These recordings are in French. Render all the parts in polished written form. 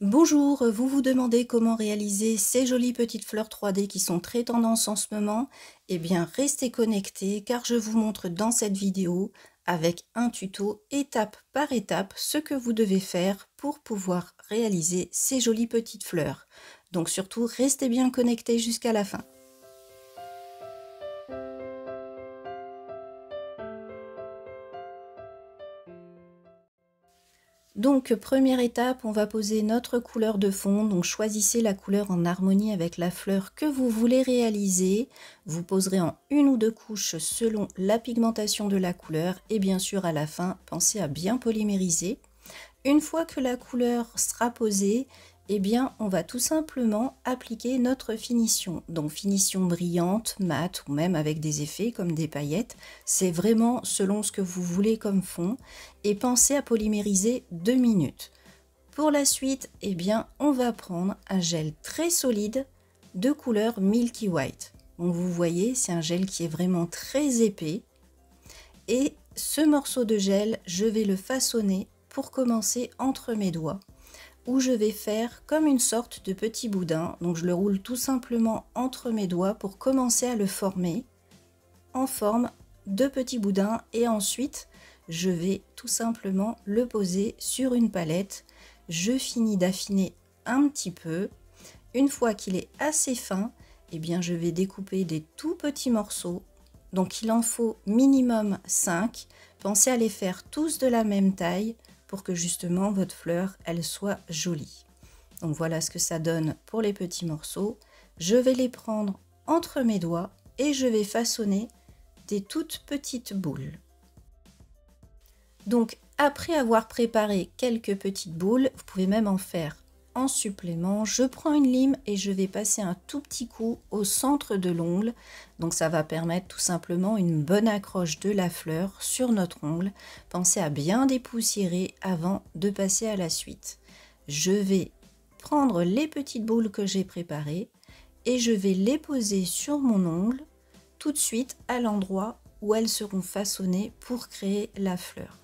Bonjour, vous vous demandez comment réaliser ces jolies petites fleurs 3D qui sont très tendance en ce moment? Eh bien, restez connectés car je vous montre dans cette vidéo avec un tuto étape par étape ce que vous devez faire pour pouvoir réaliser ces jolies petites fleurs. Donc surtout, restez bien connectés jusqu'à la fin. Donc, première étape, on va poser notre couleur de fond. Donc, choisissez la couleur en harmonie avec la fleur que vous voulez réaliser. Vous poserez en une ou deux couches selon la pigmentation de la couleur. Et bien sûr, à la fin, pensez à bien polymériser. Une fois que la couleur sera posée, eh bien, on va tout simplement appliquer notre finition. Donc, finition brillante, mate ou même avec des effets comme des paillettes. C'est vraiment selon ce que vous voulez comme fond. Et pensez à polymériser 2 minutes. Pour la suite, eh bien, on va prendre un gel très solide de couleur Milky White. Donc, vous voyez, c'est un gel qui est vraiment très épais. Et ce morceau de gel, je vais le façonner pour commencer entre mes doigts, où je vais faire comme une sorte de petit boudin. Donc je le roule tout simplement entre mes doigts pour commencer à le former en forme de petit boudin, et ensuite je vais tout simplement le poser sur une palette. Je finis d'affiner un petit peu. Une fois qu'il est assez fin, eh bien je vais découper des tout petits morceaux. Donc il en faut minimum 5. Pensez à les faire tous de la même taille pour que justement votre fleur elle soit jolie. Donc voilà ce que ça donne pour les petits morceaux. Je vais les prendre entre mes doigts et je vais façonner des toutes petites boules. Donc après avoir préparé quelques petites boules, vous pouvez même en faire en supplément. Je prends une lime et je vais passer un tout petit coup au centre de l'ongle. Donc ça va permettre tout simplement une bonne accroche de la fleur sur notre ongle. Pensez à bien dépoussiérer avant de passer à la suite. Je vais prendre les petites boules que j'ai préparées et je vais les poser sur mon ongle tout de suite à l'endroit où elles seront façonnées pour créer la fleur.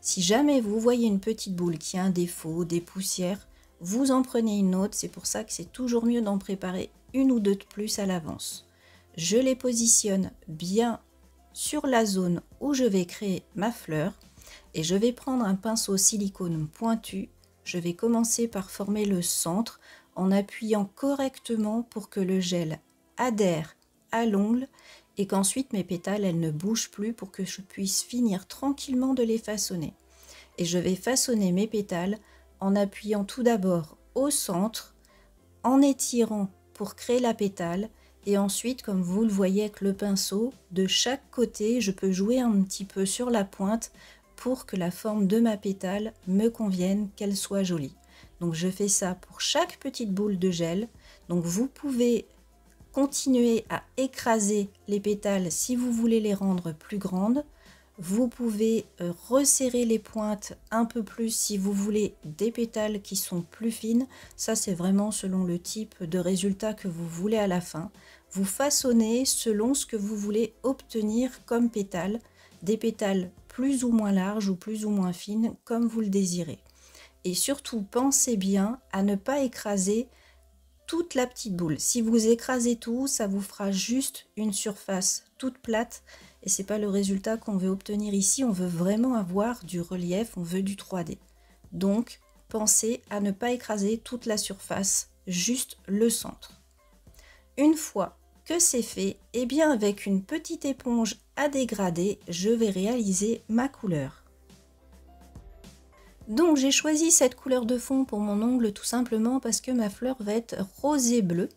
Si jamais vous voyez une petite boule qui a un défaut, des poussières, vous en prenez une autre. C'est pour ça que c'est toujours mieux d'en préparer une ou deux de plus à l'avance. Je les positionne bien sur la zone où je vais créer ma fleur et je vais prendre un pinceau silicone pointu. Je vais commencer par former le centre en appuyant correctement pour que le gel adhère à l'ongle et qu'ensuite mes pétales elles ne bougent plus, pour que je puisse finir tranquillement de les façonner. Et je vais façonner mes pétales en appuyant tout d'abord au centre, en étirant pour créer la pétale, et ensuite, comme vous le voyez avec le pinceau, de chaque côté je peux jouer un petit peu sur la pointe pour que la forme de ma pétale me convienne, qu'elle soit jolie. Donc je fais ça pour chaque petite boule de gel. Donc vous pouvez continuer à écraser les pétales si vous voulez les rendre plus grandes. Vous pouvez resserrer les pointes un peu plus si vous voulez des pétales qui sont plus fines. Ça, c'est vraiment selon le type de résultat que vous voulez à la fin. Vous façonnez selon ce que vous voulez obtenir comme pétales. Des pétales plus ou moins larges ou plus ou moins fines, comme vous le désirez. Et surtout, pensez bien à ne pas écraser toute la petite boule. Si vous écrasez tout, ça vous fera juste une surface toute plate et c'est pas le résultat qu'on veut obtenir ici. On veut vraiment avoir du relief, on veut du 3D. Donc pensez à ne pas écraser toute la surface, juste le centre. Une fois que c'est fait, et bien avec une petite éponge à dégrader, je vais réaliser ma couleur. Donc j'ai choisi cette couleur de fond pour mon ongle tout simplement parce que ma fleur va être rosé bleu.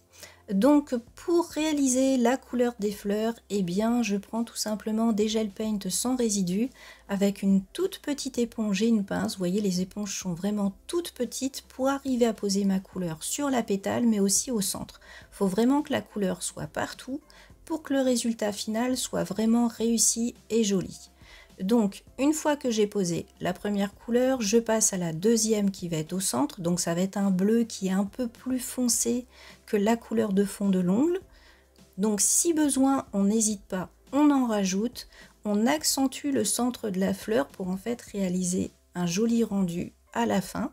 Donc pour réaliser la couleur des fleurs, eh bien je prends tout simplement des gel paint sans résidus avec une toute petite éponge et une pince. Vous voyez, les éponges sont vraiment toutes petites pour arriver à poser ma couleur sur la pétale mais aussi au centre. Il faut vraiment que la couleur soit partout pour que le résultat final soit vraiment réussi et joli. Donc une fois que j'ai posé la première couleur, je passe à la deuxième qui va être au centre. Donc ça va être un bleu qui est un peu plus foncé que la couleur de fond de l'ongle. Donc si besoin, on n'hésite pas, on en rajoute. On accentue le centre de la fleur pour en fait réaliser un joli rendu à la fin.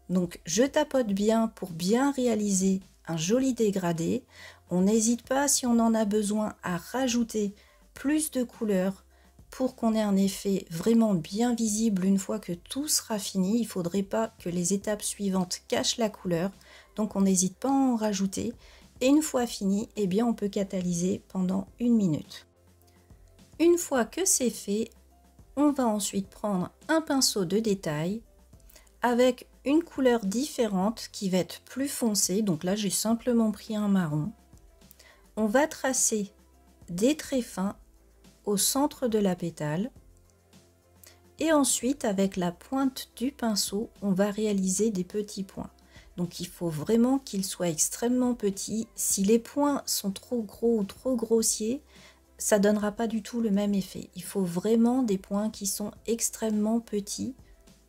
Donc je tapote bien pour bien réaliser un joli dégradé. On n'hésite pas, si on en a besoin, à rajouter plus de couleurs pour qu'on ait un effet vraiment bien visible une fois que tout sera fini. Il ne faudrait pas que les étapes suivantes cachent la couleur, donc on n'hésite pas à en rajouter. Et une fois fini, eh bien on peut catalyser pendant 1 minute. Une fois que c'est fait, on va ensuite prendre un pinceau de détail avec une couleur différente qui va être plus foncée. Donc là, j'ai simplement pris un marron. On va tracer des traits fins au centre de la pétale. Et ensuite, avec la pointe du pinceau, on va réaliser des petits points. Donc il faut vraiment qu'ils soient extrêmement petits. Si les points sont trop gros ou trop grossiers, ça donnera pas du tout le même effet. Il faut vraiment des points qui sont extrêmement petits.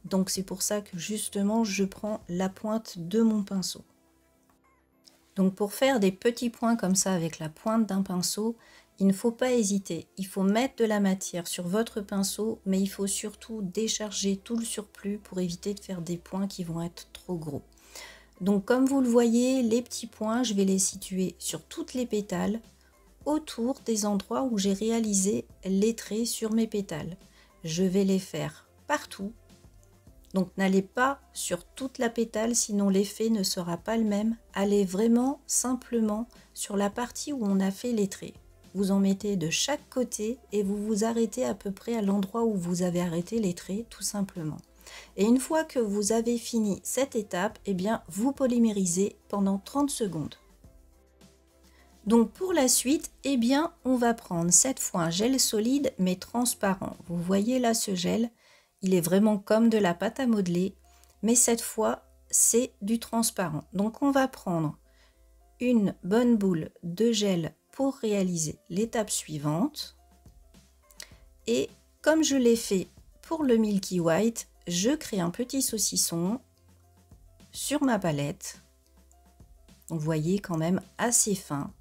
Donc c'est pour ça que justement je prends la pointe de mon pinceau. Donc pour faire des petits points comme ça avec la pointe d'un pinceau, il ne faut pas hésiter. Il faut mettre de la matière sur votre pinceau, mais il faut surtout décharger tout le surplus pour éviter de faire des points qui vont être trop gros. Donc comme vous le voyez, les petits points, je vais les situer sur toutes les pétales, autour des endroits où j'ai réalisé les traits sur mes pétales. Je vais les faire partout. Donc n'allez pas sur toute la pétale, sinon l'effet ne sera pas le même. Allez vraiment simplement sur la partie où on a fait les traits. Vous en mettez de chaque côté et vous vous arrêtez à peu près à l'endroit où vous avez arrêté les traits, tout simplement. Et une fois que vous avez fini cette étape, eh bien vous polymérisez pendant 30 secondes. Donc pour la suite, eh bien on va prendre cette fois un gel solide mais transparent. Vous voyez là ce gel, il est vraiment comme de la pâte à modeler, mais cette fois c'est du transparent. Donc on va prendre une bonne boule de gel pour réaliser l'étape suivante. Et comme je l'ai fait pour le Milky White, je crée un petit saucisson sur ma palette. Vous voyez quand même assez fin.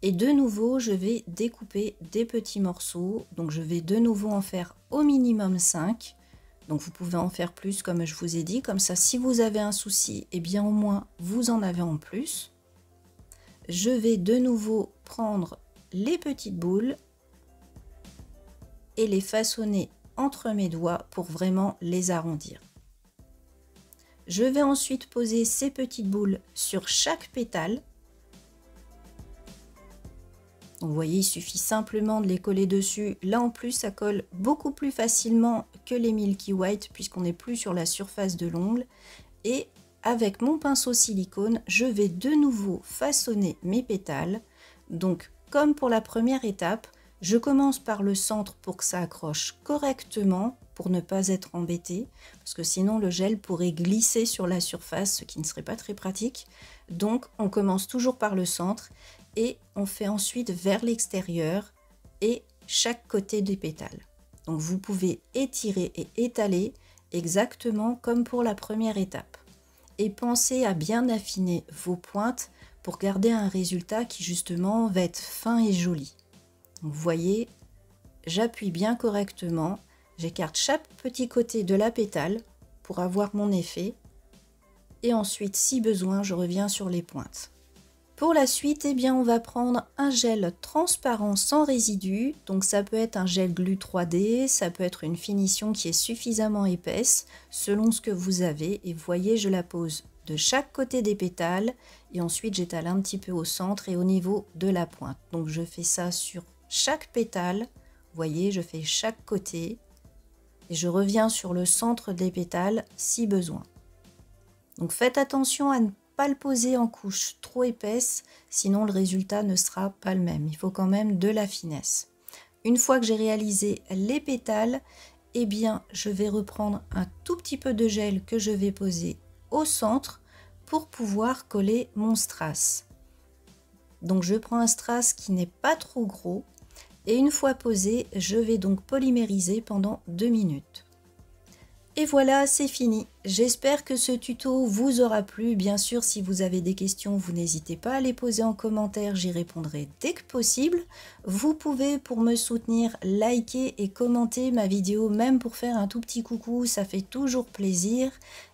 Et de nouveau, je vais découper des petits morceaux. Donc je vais de nouveau en faire au minimum 5. Donc vous pouvez en faire plus comme je vous ai dit. Comme ça, si vous avez un souci, eh bien au moins vous en avez en plus. Je vais de nouveau prendre les petites boules et les façonner entre mes doigts pour vraiment les arrondir. Je vais ensuite poser ces petites boules sur chaque pétale. Vous voyez, il suffit simplement de les coller dessus. Là en plus, ça colle beaucoup plus facilement que les Milky White puisqu'on n'est plus sur la surface de l'ongle. Et avec mon pinceau silicone, je vais de nouveau façonner mes pétales. Donc, comme pour la première étape, je commence par le centre pour que ça accroche correctement, pour ne pas être embêté, parce que sinon le gel pourrait glisser sur la surface, ce qui ne serait pas très pratique. Donc, on commence toujours par le centre et on fait ensuite vers l'extérieur et chaque côté des pétales. Donc, vous pouvez étirer et étaler exactement comme pour la première étape. Et pensez à bien affiner vos pointes pour garder un résultat qui justement va être fin et joli. Donc, vous voyez, j'appuie bien correctement, j'écarte chaque petit côté de la pétale pour avoir mon effet. Et ensuite, si besoin, je reviens sur les pointes. Pour la suite, eh bien, on va prendre un gel transparent sans résidus. Donc ça peut être un gel glu 3D, ça peut être une finition qui est suffisamment épaisse selon ce que vous avez. Et vous voyez, je la pose de chaque côté des pétales et ensuite j'étale un petit peu au centre et au niveau de la pointe. Donc je fais ça sur chaque pétale. Vous voyez, je fais chaque côté et je reviens sur le centre des pétales si besoin. Donc faites attention à ne pas le poser en couche trop épaisse, sinon le résultat ne sera pas le même. Il faut quand même de la finesse. Une fois que j'ai réalisé les pétales, eh bien je vais reprendre un tout petit peu de gel que je vais poser au centre pour pouvoir coller mon strass. Donc je prends un strass qui n'est pas trop gros et une fois posé, je vais donc polymériser pendant 2 minutes. Et voilà, c'est fini. J'espère que ce tuto vous aura plu. Bien sûr, si vous avez des questions, vous n'hésitez pas à les poser en commentaire, j'y répondrai dès que possible. Vous pouvez, pour me soutenir, liker et commenter ma vidéo, même pour faire un tout petit coucou, ça fait toujours plaisir.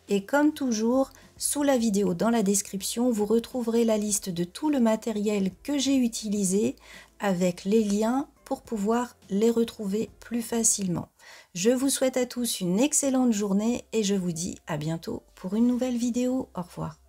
Et comme toujours, Sous la vidéo, dans la description, vous retrouverez la liste de tout le matériel que j'ai utilisé avec les liens pour pouvoir les retrouver plus facilement. Je vous souhaite à tous une excellente journée et je vous dis à bientôt pour une nouvelle vidéo. Au revoir.